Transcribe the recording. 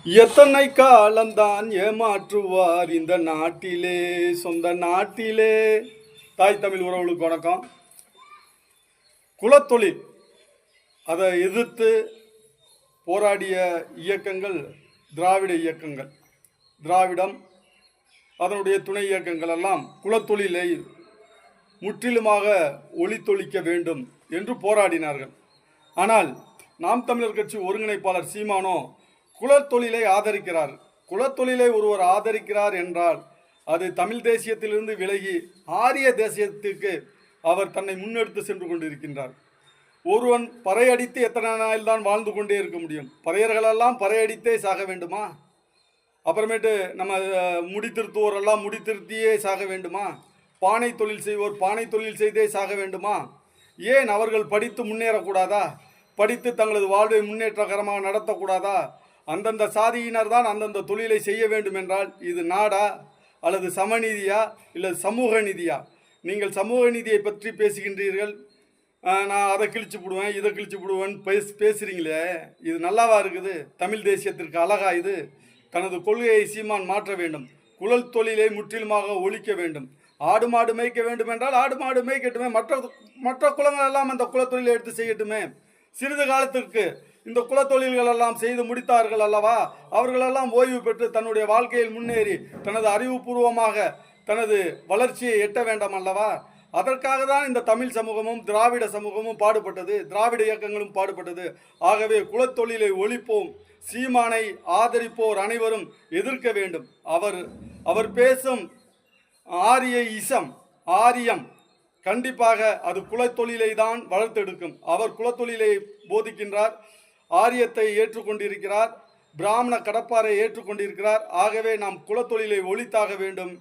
எத்தனை காலம்தான் ஏமாற்றுவார் இந்த நாட்டிலே, சொந்த நாட்டிலே. தாய் தமிழ் உறவுகளுக்கு வணக்கம். குலத்தொழில் அதை எதிர்த்து போராடிய இயக்கங்கள் திராவிட இயக்கங்கள், திராவிடம் அதனுடைய துணை இயக்கங்கள் எல்லாம் குலத்தொழிலை முற்றிலுமாக ஒழித்தொழிக்க வேண்டும் என்று போராடினார்கள். ஆனால் நாம் தமிழர் கட்சி ஒருங்கிணைப்பாளர் சீமானோ குலத்தொழிலை ஆதரிக்கிறார். குலத்தொழிலை ஒருவர் ஆதரிக்கிறார் என்றால் அது தமிழ் தேசியத்திலிருந்து விலகி ஆரிய தேசியத்துக்கு அவர் தன்னை முன்னெடுத்து சென்று கொண்டிருக்கின்றார். ஒருவன் பறையடித்து எத்தனை நாள் தான் வாழ்ந்து கொண்டே இருக்க முடியும்? பறையர்களெல்லாம் பறையடித்தே சாக வேண்டுமா? அப்புறமேட்டு நம்ம முடித்திருத்துவோரெல்லாம் முடித்திருத்தியே சாக வேண்டுமா? பானை தொழில் செய்வோர் பானை தொழில் செய்தே சாக வேண்டுமா? ஏன் அவர்கள் படித்து முன்னேறக்கூடாதா? படித்து தங்களது வாழ்வை முன்னேற்றகரமாக நடத்தக்கூடாதா? அந்தந்த சாதியினர் தான் அந்தந்த தொழிலை செய்ய வேண்டும் என்றால் இது நாடா அல்லது சமநீதியா இல்லை சமூக நீதியா? நீங்கள் சமூக நீதியை பற்றி பேசுகின்றீர்கள். நான் அதை கிழிச்சு விடுவேன் இதை கிழிச்சு விடுவேன் பேசுகிறீங்களே, இது நல்லாவா இருக்குது? தமிழ் தேசியத்திற்கு அழகா இது? தனது கொள்கையை சீமான் மாற்ற வேண்டும். குழல் தொழிலை முற்றிலுமாக ஒழிக்க வேண்டும். ஆடு மாடு மேய்க்க வேண்டும் என்றால் ஆடு மாடு மேய்க்கட்டுமே, மற்ற குலங்கள் எல்லாம் அந்த குலத்தொழிலை எடுத்து செய்யட்டுமே. சிறிது காலத்திற்கு இந்த குலத்தொழில்கள் எல்லாம் செய்து முடித்தார்கள் அல்லவா? அவர்களெல்லாம் ஓய்வு பெற்று தன்னுடைய வாழ்க்கையில் முன்னேறி தனது அறிவுபூர்வமாக தனது வளர்ச்சியை எட்ட வேண்டாம் அல்லவா? அதற்காக தான் இந்த தமிழ் சமூகமும் திராவிட சமூகமும் பாடுபட்டது, திராவிட இயக்கங்களும் பாடுபட்டது. ஆகவே குலத்தொழிலை ஒழிப்போம். சீமானை ஆதரிப்போர் அனைவரும் எதிர்க்க வேண்டும். அவர் பேசும் ஆரியம் கண்டிப்பாக அது குலத்தொழிலை தான் வளர்த்தெடுக்கும். அவர் குலத்தொழிலை போதிக்கின்றார், ஆரியத்தை ஏற்றுக்கொண்டிருக்கிறார், பிராமண கடப்பாரை ஏற்றுக்கொண்டிருக்கிறார். ஆகவே நாம் குலத்தொழிலை ஒழித்தாக வேண்டும்.